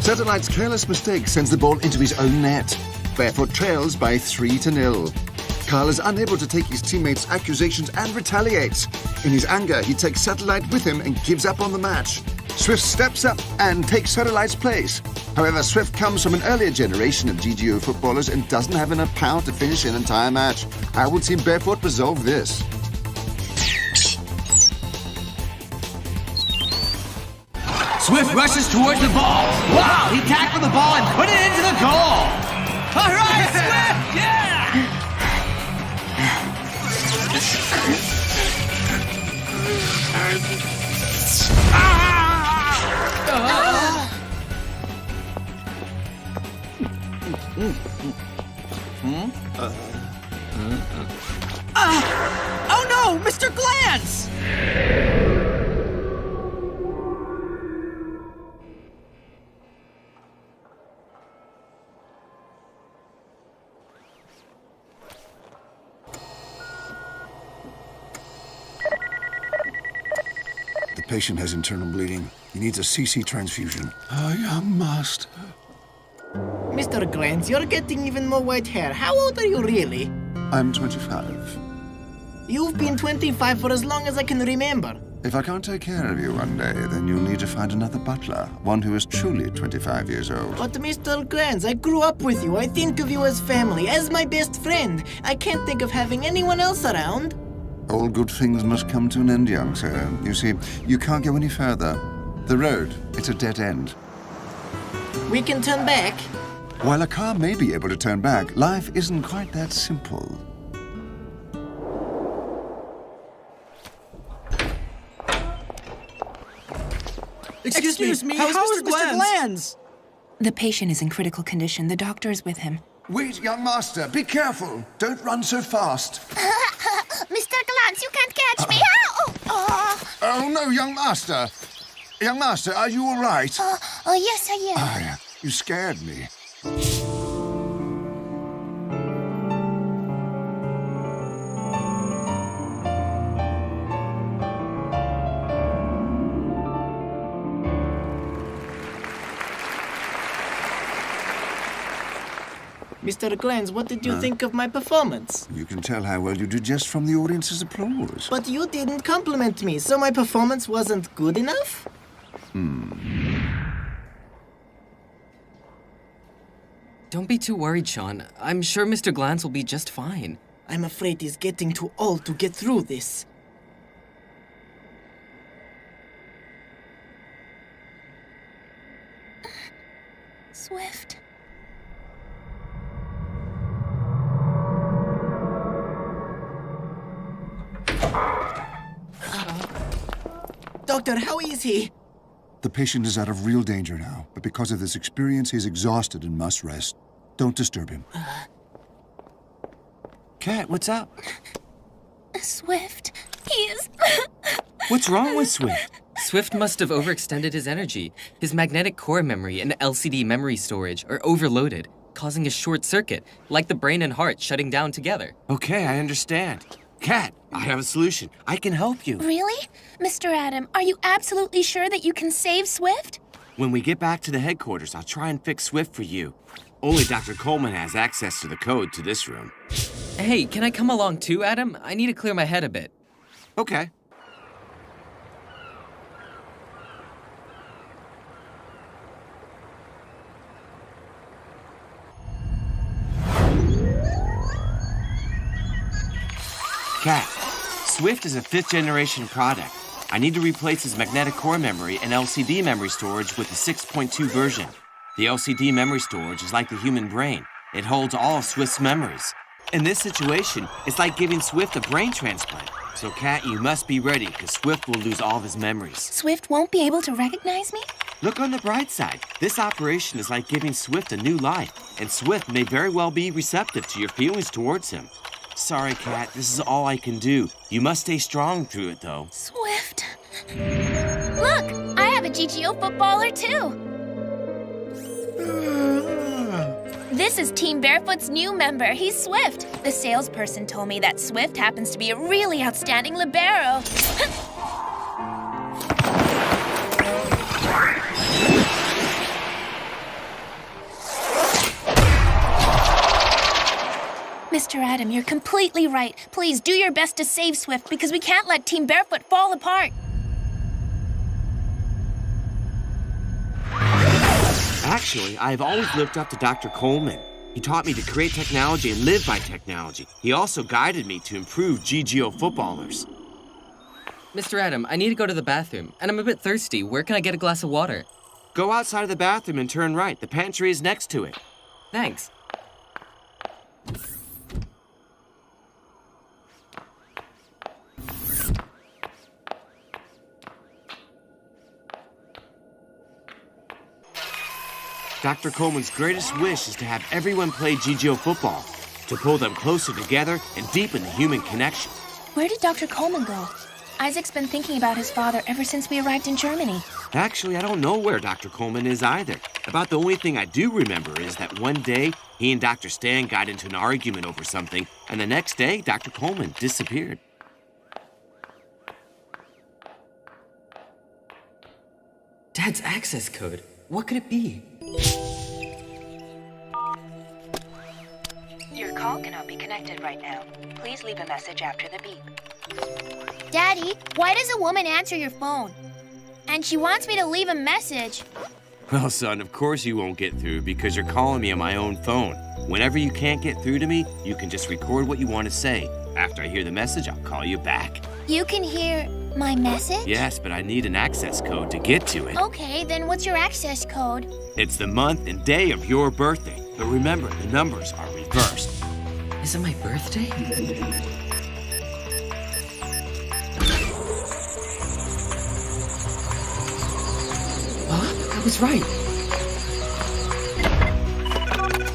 Satellite's careless mistake sends the ball into his own net. Barefoot trails by 3-0. Carl is unable to take his teammates' accusations and retaliates. In his anger, he takes Satellite with him and gives up on the match. Swift steps up and takes Satellite's place. However, Swift comes from an earlier generation of GGO footballers and doesn't have enough power to finish an entire match. How will Team Barefoot resolve this? Swift rushes towards the ball. Wow, he tackled the ball and put it into the goal. All right, Swift, yeah! Oh no, Mr. Glance! The patient has internal bleeding. He needs a CC transfusion. Young master. Mr. Glantz, you're getting even more white hair. How old are you really? I'm 25. You've been 25 for as long as I can remember. If I can't take care of you one day, then you'll need to find another butler, one who is truly 25 years old. But Mr. Glantz, I grew up with you. I think of you as family, as my best friend. I can't think of having anyone else around. All good things must come to an end, young sir. You see, you can't go any further. The road, it's a dead end. We can turn back. While a car may be able to turn back, life isn't quite that simple. Excuse me, how's Mr. Glantz? The patient is in critical condition. The doctor is with him. Wait, young master, be careful. Don't run so fast. Mr. Glantz, you can't catch me. Oh, no, young master. Young master, are you all right? Oh, yes, I am. You scared me. Mr. Glantz, what did you think of my performance? You can tell how well you did just from the audience's applause. But you didn't compliment me, so my performance wasn't good enough? Don't be too worried, Sean. I'm sure Mr. Glantz will be just fine. I'm afraid he's getting too old to get through this. Swift. Doctor, how is he? The patient is out of real danger now, but because of this experience, he's exhausted and must rest. Don't disturb him. Kat, what's up? Swift. He is... What's wrong with Swift? Swift must have overextended his energy. His magnetic core memory and LCD memory storage are overloaded, causing a short circuit, like the brain and heart shutting down together. Okay, I understand. Kat, I have a solution. I can help you. Really? Mr. Adam, are you absolutely sure that you can save Swift? When we get back to the headquarters, I'll try and fix Swift for you. Only Dr. Coleman has access to the code to this room. Hey, can I come along too, Adam? I need to clear my head a bit. Okay. Kat, Swift is a 5th-generation product. I need to replace his magnetic core memory and LCD memory storage with the 6.2 version. The LCD memory storage is like the human brain. It holds all of Swift's memories. In this situation, it's like giving Swift a brain transplant. So, Kat, you must be ready, because Swift will lose all of his memories. Swift won't be able to recognize me? Look on the bright side. This operation is like giving Swift a new life, and Swift may very well be receptive to your feelings towards him. Sorry, Kat, this is all I can do. You must stay strong through it, though. Swift. Look, I have a GGO footballer, too. This is Team Barefoot's new member. He's Swift. The salesperson told me that Swift happens to be a really outstanding libero. Mr. Adam, you're completely right. Please do your best to save Swift because we can't let Team Barefoot fall apart. Actually, I've always looked up to Dr. Coleman. He taught me to create technology and live by technology. He also guided me to improve GGO footballers. Mr. Adam, I need to go to the bathroom, and I'm a bit thirsty. Where can I get a glass of water? Go outside of the bathroom and turn right. The pantry is next to it. Thanks. Dr. Coleman's greatest wish is to have everyone play GGO football, to pull them closer together and deepen the human connection. Where did Dr. Coleman go? Isaac's been thinking about his father ever since we arrived in Germany. Actually, I don't know where Dr. Coleman is either. About the only thing I do remember is that one day, he and Dr. Stan got into an argument over something, and the next day, Dr. Coleman disappeared. Dad's access code. What could it be? Your call cannot be connected right now. Please leave a message after the beep. Daddy, why does a woman answer your phone? And she wants me to leave a message. Well, son, of course you won't get through because you're calling me on my own phone. Whenever you can't get through to me, you can just record what you want to say. After I hear the message, I'll call you back. You can hear my message? Yes, but I need an access code to get to it. Okay, then what's your access code? It's the month and day of your birthday. But remember, the numbers are reversed. Is it my birthday? Huh? I was right.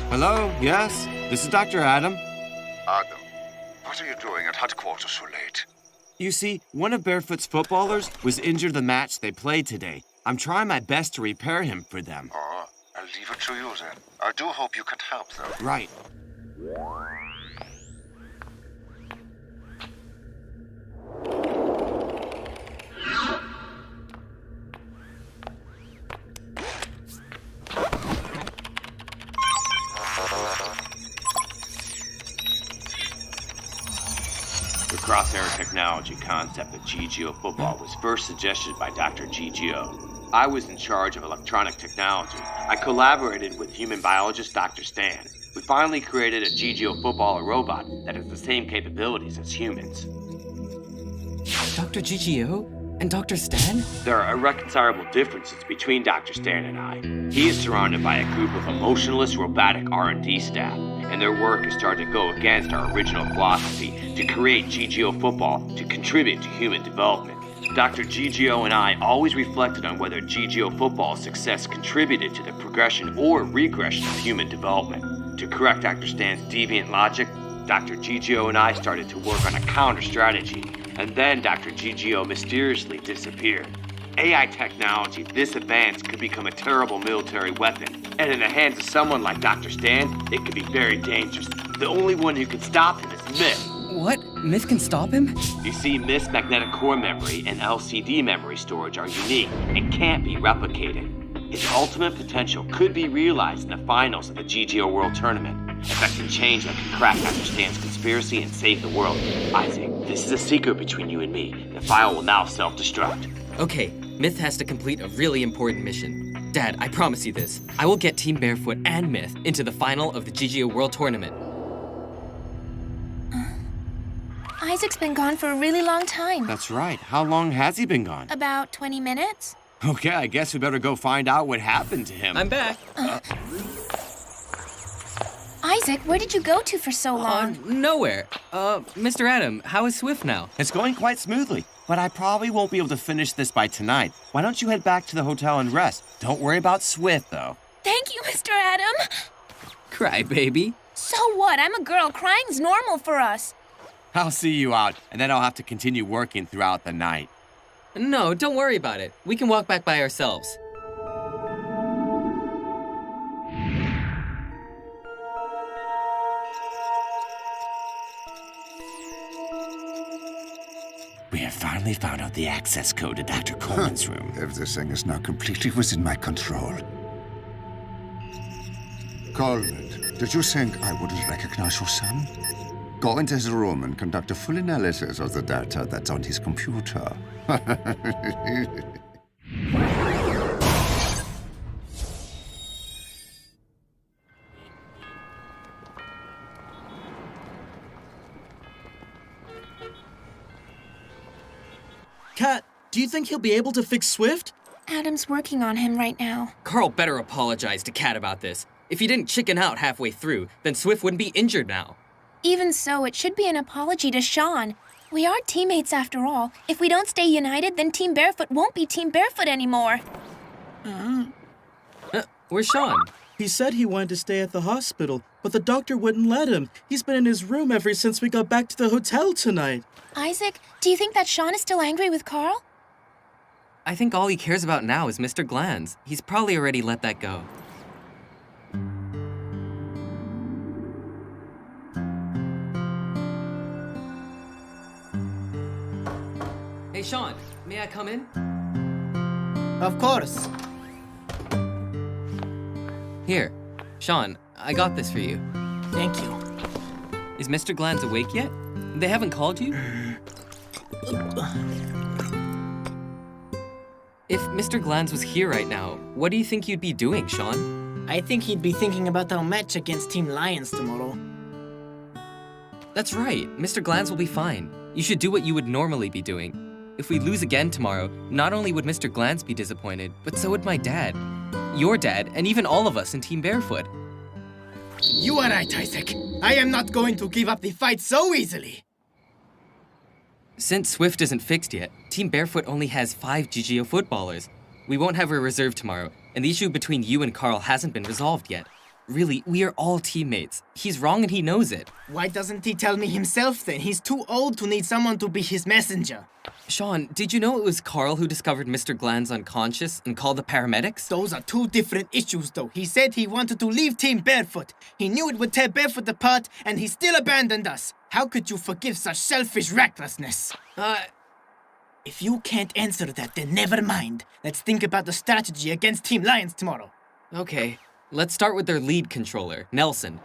Hello? Yes? This is Dr. Adam. Adam, what are you doing at headquarters so late? You see, one of Barefoot's footballers was injured the match they played today. I'm trying my best to repair him for them. Oh, I'll leave it to you then. I do hope you can help them. Right. The cross-era technology concept of GGO football was first suggested by Dr. GGO. I was in charge of electronic technology. I collaborated with human biologist Dr. Stan. We finally created a GGO footballer robot that has the same capabilities as humans. Dr. GGO? And Dr. Stan? There are irreconcilable differences between Dr. Stan and I. He is surrounded by a group of emotionless robotic R&D staff, and their work has started to go against our original philosophy to create GGO football to contribute to human development. Dr. GGO and I always reflected on whether GGO football's success contributed to the progression or regression of human development. To correct Dr. Stan's deviant logic, Dr. GGO and I started to work on a counter strategy, and then Dr. GGO mysteriously disappeared. AI technology this advanced could become a terrible military weapon, and in the hands of someone like Dr. Stan, it could be very dangerous. The only one who can stop him is Myth. What? Myth can stop him? You see, Myth's magnetic core memory and LCD memory storage are unique and can't be replicated. His ultimate potential could be realized in the finals of the GGO World Tournament, effecting change that can crack Dr. Stan's conspiracy and save the world. Isaac, this is a secret between you and me. The file will now self-destruct. Okay, Myth has to complete a really important mission. Dad, I promise you this. I will get Team Barefoot and Myth into the final of the GGO World Tournament. Isaac's been gone for a really long time. That's right. How long has he been gone? About 20 minutes? Okay, I guess we better go find out what happened to him. I'm back. Isaac, where did you go to for so long? Nowhere. Mr. Adam, how is Swift now? It's going quite smoothly, but I probably won't be able to finish this by tonight. Why don't you head back to the hotel and rest? Don't worry about Swift, though. Thank you, Mr. Adam. Cry, baby. So what? I'm a girl. Crying's normal for us. I'll see you out, and then I'll have to continue working throughout the night. No, don't worry about it. We can walk back by ourselves. We have finally found out the access code to Dr. Coleman's room. Everything is now completely within my control. Coleman, did you think I wouldn't recognize your son? Go into his room and conduct a full analysis of the data that's on his computer. Kat, do you think he'll be able to fix Swift? Adam's working on him right now. Carl better apologize to Kat about this. If he didn't chicken out halfway through, then Swift wouldn't be injured now. Even so, it should be an apology to Sean. We are teammates after all. If we don't stay united, then Team Barefoot won't be Team Barefoot anymore. Where's Sean? He said he wanted to stay at the hospital, but the doctor wouldn't let him. He's been in his room ever since we got back to the hotel tonight. Isaac, do you think that Sean is still angry with Carl? I think all he cares about now is Mr. Glanz. He's probably already let that go. Hey, Sean, may I come in? Of course. Here, Sean, I got this for you. Thank you. Is Mr. Glanz awake yet? They haven't called you? If Mr. Glanz was here right now, what do you think you'd be doing, Sean? I think he'd be thinking about our match against Team Lions tomorrow. That's right, Mr. Glanz will be fine. You should do what you would normally be doing. If we lose again tomorrow, not only would Mr. Glanz be disappointed, but so would my dad. Your dad, and even all of us in Team Barefoot. You are right, Isaac. I am not going to give up the fight so easily. Since Swift isn't fixed yet, Team Barefoot only has 5 GGO footballers. We won't have a reserve tomorrow, and the issue between you and Carl hasn't been resolved yet. Really, we are all teammates. He's wrong and he knows it. Why doesn't he tell me himself then? He's too old to need someone to be his messenger. Sean, did you know it was Carl who discovered Mr. Glanz unconscious and called the paramedics? Those are two different issues, though. He said he wanted to leave Team Barefoot. He knew it would tear Barefoot apart, and he still abandoned us. How could you forgive such selfish recklessness? If you can't answer that, then never mind. Let's think about the strategy against Team Lions tomorrow. Okay, let's start with their lead controller, Nelson.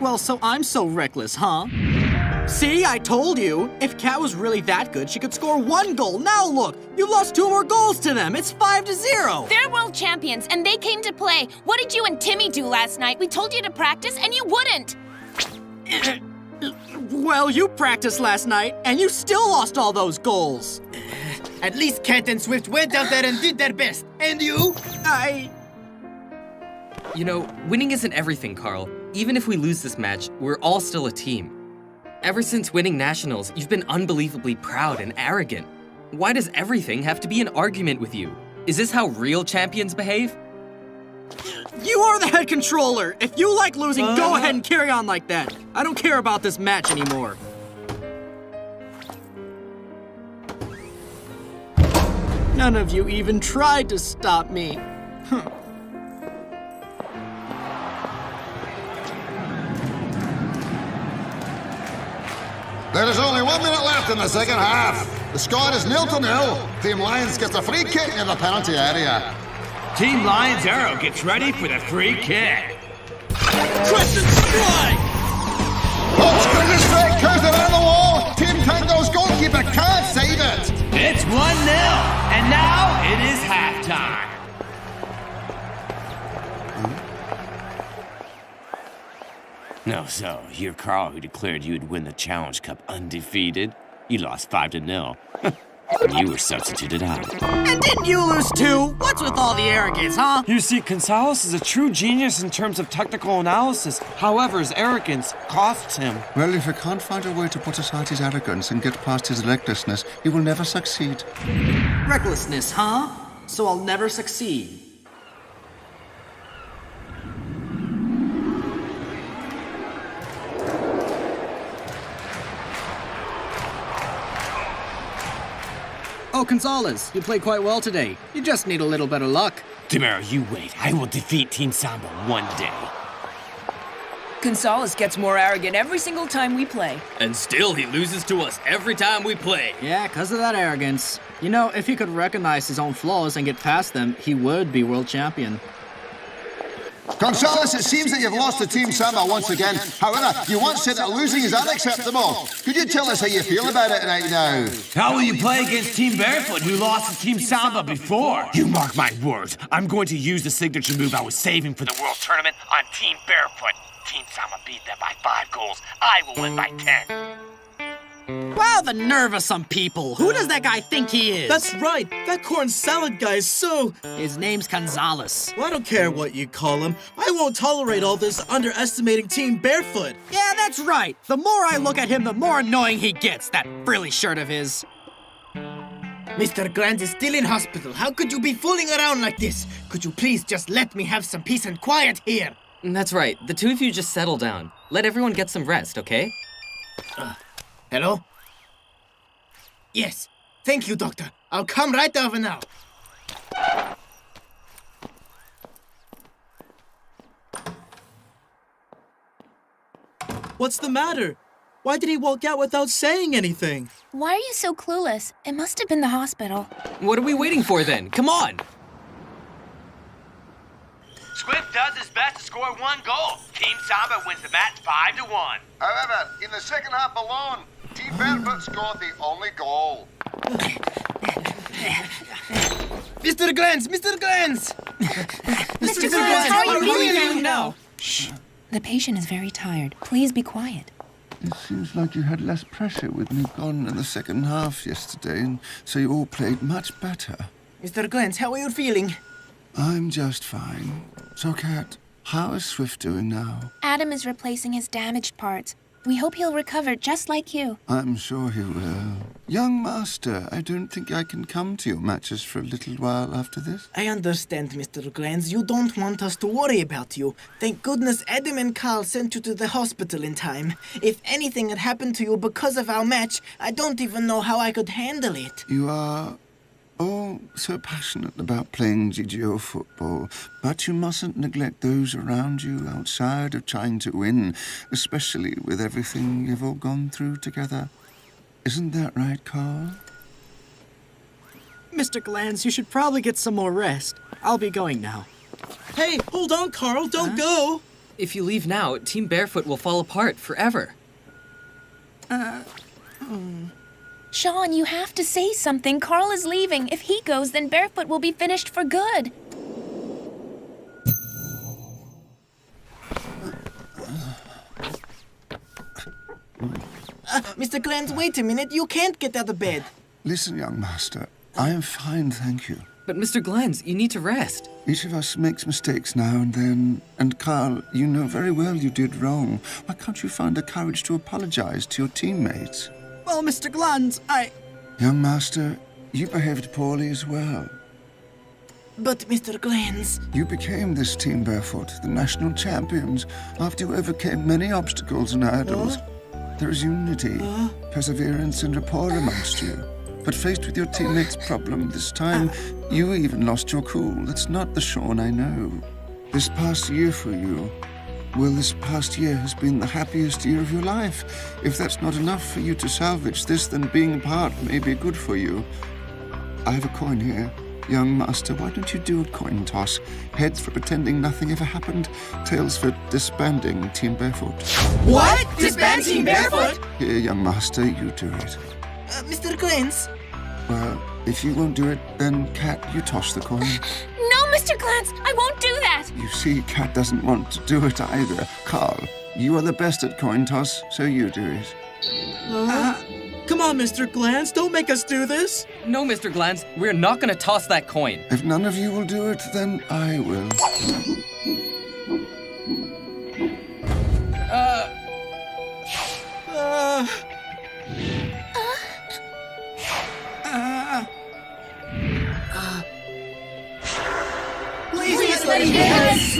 Well, so I'm so reckless, huh? See, I told you. If Kat was really that good, she could score 1 goal. Now look, you lost 2 more goals to them. It's 5-0. They're world champions, and they came to play. What did you and Timmy do last night? We told you to practice, and you wouldn't. Well, you practiced last night, and you still lost all those goals. At least Kat and Swift went out there and did their best. And you? You know, winning isn't everything, Carl. Even if we lose this match, we're all still a team. Ever since winning nationals, you've been unbelievably proud and arrogant. Why does everything have to be an argument with you? Is this how real champions behave? You are the head controller. If you like losing, go ahead and carry on like that. I don't care about this match anymore. None of you even tried to stop me. There is only 1 minute left in the second half. The score is 0-0. Team Lions gets a free kick in the penalty area. Team Lions Arrow gets ready for the free kick. Crescent strike! Oh, goodness straight, curves it around the wall. Team Tango's goalkeeper can't save it. It's 1-0, and now it is halftime. No, so you're Carl who declared you'd win the Challenge Cup undefeated. You lost 5-0. You were substituted out. And didn't you lose too? What's with all the arrogance, huh? You see, Gonzalez is a true genius in terms of technical analysis. However, his arrogance costs him. Well, if he can't find a way to put aside his arrogance and get past his recklessness, he will never succeed. Recklessness, huh? So I'll never succeed. Oh, Gonzalez, you played quite well today. You just need a little bit of luck. DeMero, you wait. I will defeat Team Samba one day. Gonzalez gets more arrogant every single time we play. And still he loses to us every time we play. Yeah, because of that arrogance. You know, if he could recognize his own flaws and get past them, he would be world champion. Gonzalez, it seems that you've lost to Team Samba once again. However, you once said that losing is unacceptable. Could you tell us how you feel about it right now? How will you play against Team Barefoot, who lost to Team Samba before? You mark my words. I'm going to use the signature move I was saving for the World Tournament on Team Barefoot. Team Samba beat them by 5 goals. I will win by 10. Wow, the nerve of some people. Who does that guy think he is? That's right. That corn salad guy is so... His name's Gonzalez. Well, I don't care what you call him. I won't tolerate all this underestimating Team Barefoot. Yeah, that's right. The more I look at him, the more annoying he gets, that frilly shirt of his. Mr. Grant is still in hospital. How could you be fooling around like this? Could you please just let me have some peace and quiet here? That's right. The two of you just settle down. Let everyone get some rest, okay? Hello? Yes. Thank you, Doctor. I'll come right over now. What's the matter? Why did he walk out without saying anything? Why are you so clueless? It must have been the hospital. What are we waiting for then? Come on! Swift does his best to score 1 goal. Team Samba wins the match 5-1. However, in the second half alone, Team Barefoot scored the only goal. Mr. Glantz! Mr. Glantz! Mr. Glantz, how are you feeling now? Shh. The patient is very tired. Please be quiet. It seems like you had less pressure with me gone in the second half yesterday, and so you all played much better. Mr. Glantz, how are you feeling? I'm just fine. So, Kat, how is Swift doing now? Adam is replacing his damaged parts. We hope he'll recover just like you. I'm sure he will. Young Master, I don't think I can come to your matches for a little while after this. I understand, Mr. Glantz. You don't want us to worry about you. Thank goodness Adam and Carl sent you to the hospital in time. If anything had happened to you because of our match, I don't even know how I could handle it. You are all so passionate about playing GGO football, but you mustn't neglect those around you outside of trying to win, especially with everything you've all gone through together. Isn't that right, Carl? Mr. Glantz, you should probably get some more rest. I'll be going now. Hey, hold on, Carl. Don't go. If you leave now, Team Barefoot will fall apart forever. Sean, you have to say something. Carl is leaving. If he goes, then Barefoot will be finished for good. Mr. Glantz, wait a minute. You can't get out of bed. Listen, young master, I am fine, thank you. But Mr. Glantz, you need to rest. Each of us makes mistakes now and then, and Carl, you know very well you did wrong. Why can't you find the courage to apologize to your teammates? Well, Mr. Glantz, Young master, you behaved poorly as well. But, Mr. Glantz... You became this Team Barefoot, the national champions, after you overcame many obstacles and hurdles. There is unity, perseverance and rapport amongst you. But faced with your teammates' problem this time, you even lost your cool. That's not the Sean I know. This past year for you, well, this past year has been the happiest year of your life. If that's not enough for you to salvage this, then being apart may be good for you. I have a coin here. Young master, why don't you do a coin toss? Heads for pretending nothing ever happened, tails for disbanding Team Barefoot. What? Disband Team Barefoot? Here, young master, you do it. Mr. Glantz? Well, if you won't do it, then Kat, you toss the coin. No, Mr. Glantz, I won't do that. You see, Kat doesn't want to do it either. Carl, you are the best at coin toss, so you do it. Come on, Mr. Glantz. Don't make us do this. No, Mr. Glantz, we're not going to toss that coin. If none of you will do it, then I will. Please let him yes!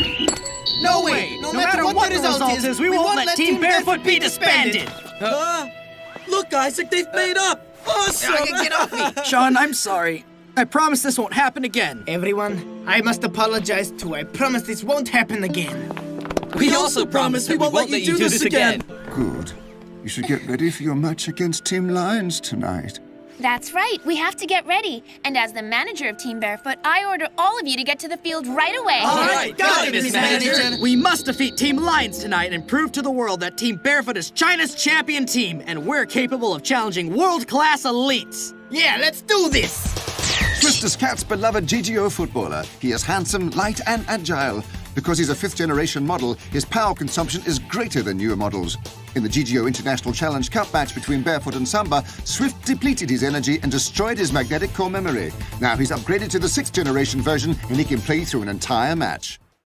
No way! No matter what the result is, we won't let Team Barefoot be disbanded! Look, Isaac, they've made up. Awesome! Get off me! Sean, I'm sorry. I promise this won't happen again. Everyone, I must apologize too. I promise this won't happen again. We also promise we won't let you do this again. Good. You should get ready for your match against Team Lions tonight. That's right, we have to get ready. And as the manager of Team Barefoot, I order all of you to get to the field right away. All right, got it, Miss Manager. We must defeat Team Lions tonight and prove to the world that Team Barefoot is China's champion team, and we're capable of challenging world-class elites. Yeah, let's do this! Swift is Cat's beloved GGO footballer. He is handsome, light, and agile. Because he's a fifth-generation model, his power consumption is greater than newer models. In the GGO International Challenge Cup match between Barefoot and Samba, Swift depleted his energy and destroyed his magnetic core memory. Now he's upgraded to the sixth-generation version and he can play through an entire match.